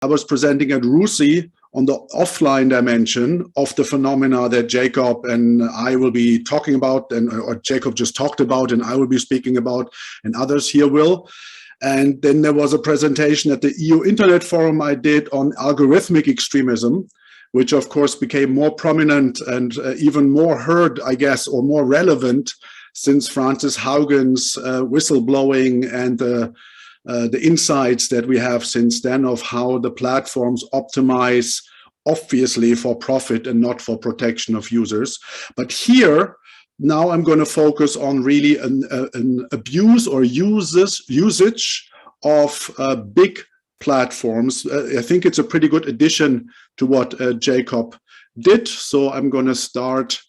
I was presenting at RUSI on the offline dimension of the phenomena that Jacob and I will be talking about, or Jacob just talked about, and I will be speaking about, and others here will. And then there was a presentation at the EU Internet Forum I did on algorithmic extremism, which of course became more prominent and even more heard, I guess, or more relevant since Frances Haugen's whistleblowing and the insights that we have since then of how the platforms optimize obviously for profit and not for protection of users. But here, now I'm going to focus on really an abuse or usage of big platforms. I think it's a pretty good addition to what Jacob did. So I'm going to start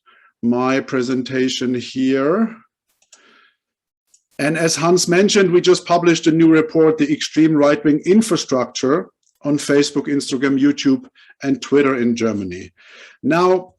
my presentation here. And as Hans mentioned, we just published a new report, The Extreme Right-Wing Infrastructure, on Facebook, Instagram, YouTube, and Twitter in Germany. Now,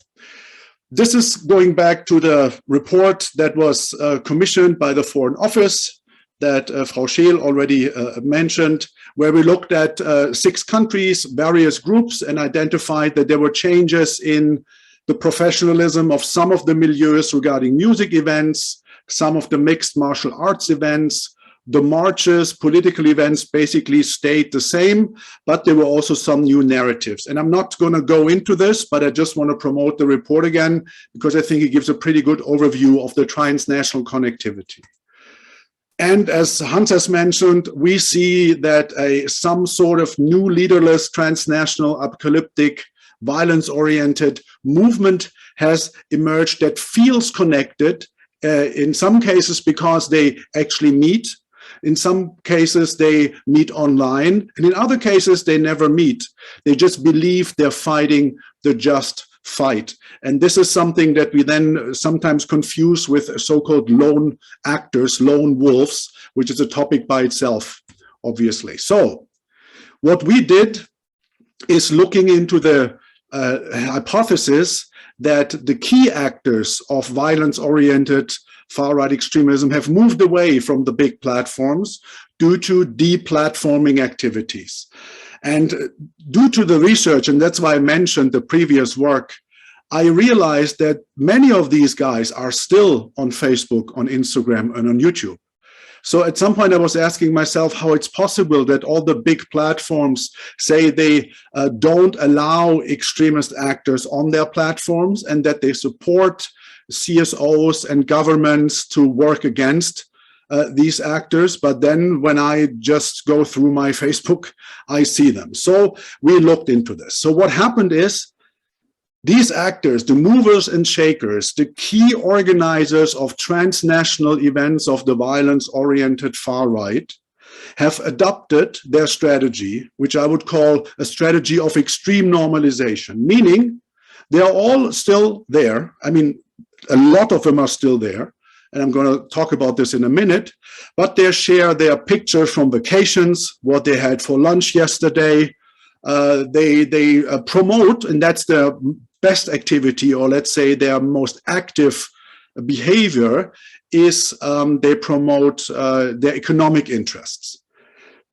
this is going back to the report that was commissioned by the Foreign Office that Frau Scheel already mentioned, where we looked at 6 countries, various groups, and identified that there were changes in the professionalism of some of the milieus regarding music events, some of the mixed martial arts events. The marches, political events basically stayed the same, but there were also some new narratives. And I'm not going to go into this, but I just want to promote the report again, because I think it gives a pretty good overview of the transnational connectivity. And as Hans has mentioned, we see that some sort of new leaderless, transnational, apocalyptic, violence-oriented movement has emerged that feels connected, in some cases because they actually meet. In some cases, they meet online, and in other cases, they never meet. They just believe they're fighting the just fight. And this is something that we then sometimes confuse with so-called lone actors, lone wolves, which is a topic by itself, obviously. So what we did is looking into the hypothesis that the key actors of violence-oriented far-right extremism have moved away from the big platforms due to deplatforming activities. And due to the research, and that's why I mentioned the previous work, I realized that many of these guys are still on Facebook, on Instagram, and on YouTube. So at some point I was asking myself how it's possible that all the big platforms say they don't allow extremist actors on their platforms, and that they support CSOs and governments to work against these actors. But then when I just go through my Facebook, I see them. So we looked into this. So what happened is, these actors, the movers and shakers, the key organizers of transnational events of the violence-oriented far right, have adopted their strategy, which I would call a strategy of extreme normalization, meaning they are all still there. I mean, a lot of them are still there, and I'm going to talk about this in a minute, but they share their pictures from vacations, what they had for lunch yesterday. They promote, and that's their best activity, or let's say their most active behavior, is they promote their economic interests.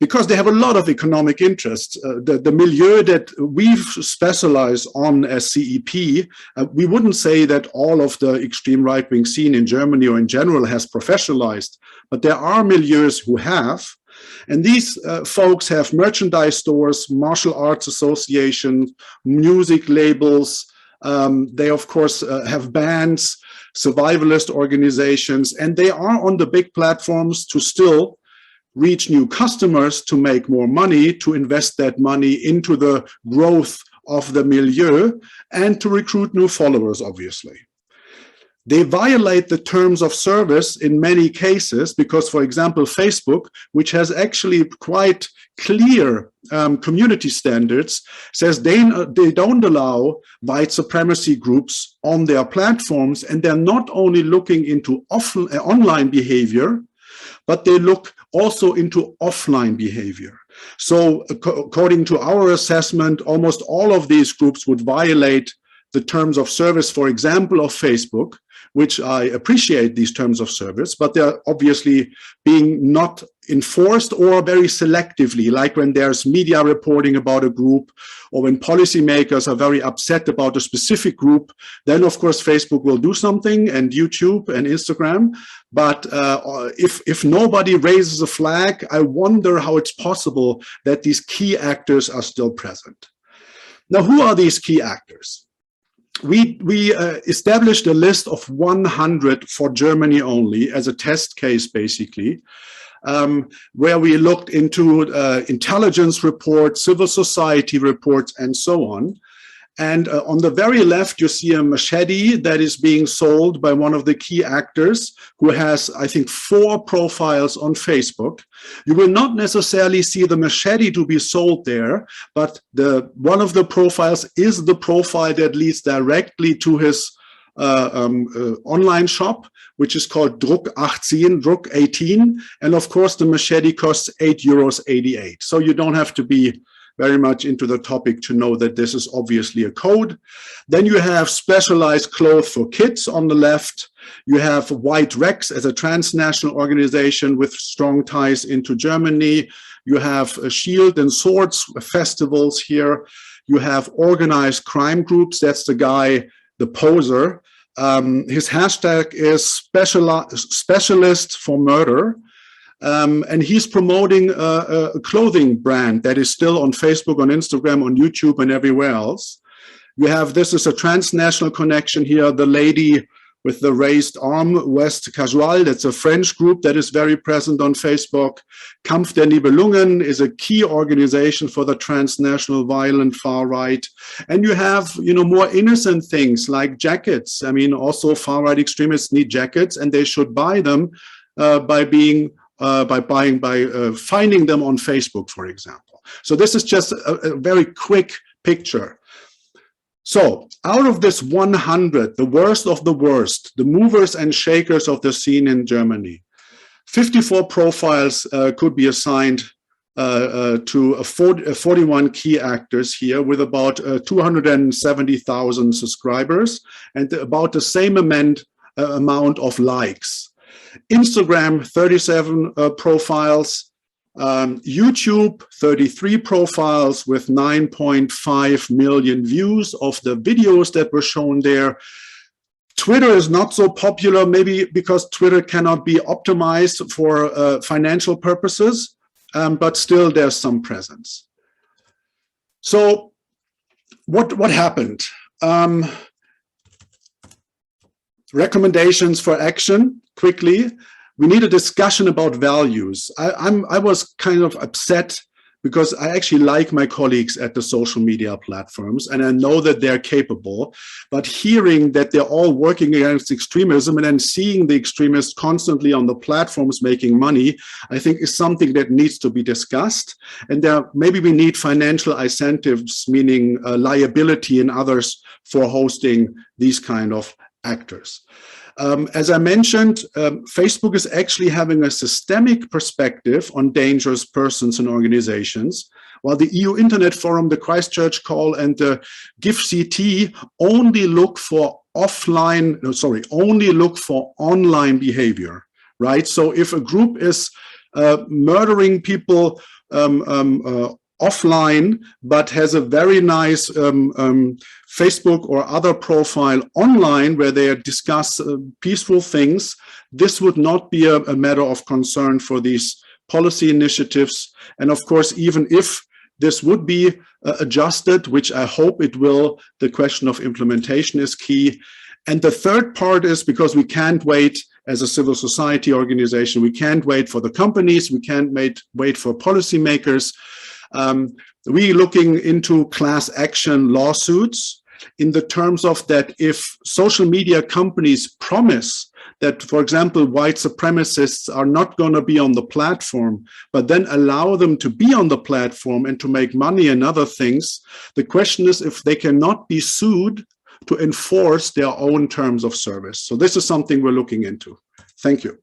Because they have a lot of economic interests. The milieu that we've specialized on as CEP, we wouldn't say that all of the extreme right-wing scene in Germany or in general has professionalized, but there are milieus who have. And these folks have merchandise stores, martial arts associations, music labels. They, of course, have bands, survivalist organizations, and they are on the big platforms to still reach new customers, to make more money, to invest that money into the growth of the milieu, and to recruit new followers, obviously. They violate the terms of service in many cases because, for example, Facebook, which has actually quite clear community standards, says they don't allow white supremacy groups on their platforms, and they're not only looking into online behavior, but they look also into offline behavior. So according to our assessment, almost all of these groups would violate the terms of service, for example, of Facebook, which I appreciate these terms of service, but they're obviously being not enforced or very selectively, like when there's media reporting about a group or when policymakers are very upset about a specific group, then of course Facebook will do something, and YouTube and Instagram. But if nobody raises a flag, I wonder how it's possible that these key actors are still present. Now, who are these key actors? We established a list of 100 for Germany only as a test case, basically, where we looked into intelligence reports, civil society reports, and so on. And on the very left, you see a machete that is being sold by one of the key actors who has, I think, 4 profiles on Facebook. You will not necessarily see the machete to be sold there, but one of the profiles is the profile that leads directly to his online shop, which is called Druck 18. And of course, the machete costs €8.88. So you don't have to be very much into the topic to know that this is obviously a code. Then you have specialized clothes for kids on the left. You have White Rex as a transnational organization with strong ties into Germany. You have Shield and Swords festivals here. You have organized crime groups. That's the guy, the poser. His hashtag is specialist for murder. And he's promoting a clothing brand that is still on Facebook, on Instagram, on YouTube, and everywhere else. You have, this is a transnational connection here, the lady with the raised arm, West Casual, that's a French group that is very present on Facebook. Kampf der Nibelungen is a key organization for the transnational violent far right. And you have, more innocent things like jackets. I mean, also far right extremists need jackets, and they should buy them by finding them on Facebook, for example. So this is just a very quick picture. So out of this 100, the worst of the worst, the movers and shakers of the scene in Germany, 54 profiles could be assigned to 41 key actors here with about 270,000 subscribers and about the same amount of likes. Instagram, 37 profiles. YouTube, 33 profiles with 9.5 million views of the videos that were shown there. Twitter is not so popular, maybe because Twitter cannot be optimized for financial purposes, but still there's some presence. So what happened? Recommendations for action, quickly. We need a discussion about values. I was kind of upset because I actually like my colleagues at the social media platforms, and I know that they're capable, but hearing that they're all working against extremism and then seeing the extremists constantly on the platforms making money, I think is something that needs to be discussed. And maybe we need financial incentives, meaning liability and others for hosting these kind of actors. As I mentioned, Facebook is actually having a systemic perspective on dangerous persons and organizations, while the EU Internet Forum, the Christchurch Call, and the GIF-CT only look for online behavior, right? So if a group is murdering people offline, but has a very nice Facebook or other profile online where they discuss peaceful things, this would not be a matter of concern for these policy initiatives. And of course, even if this would be adjusted, which I hope it will, the question of implementation is key. And the third part is, because we can't wait as a civil society organization, we can't wait for the companies, we can't wait for policymakers. We're looking into class action lawsuits in the terms of that if social media companies promise that, for example, white supremacists are not going to be on the platform, but then allow them to be on the platform and to make money and other things, the question is if they cannot be sued to enforce their own terms of service. So this is something we're looking into. Thank you.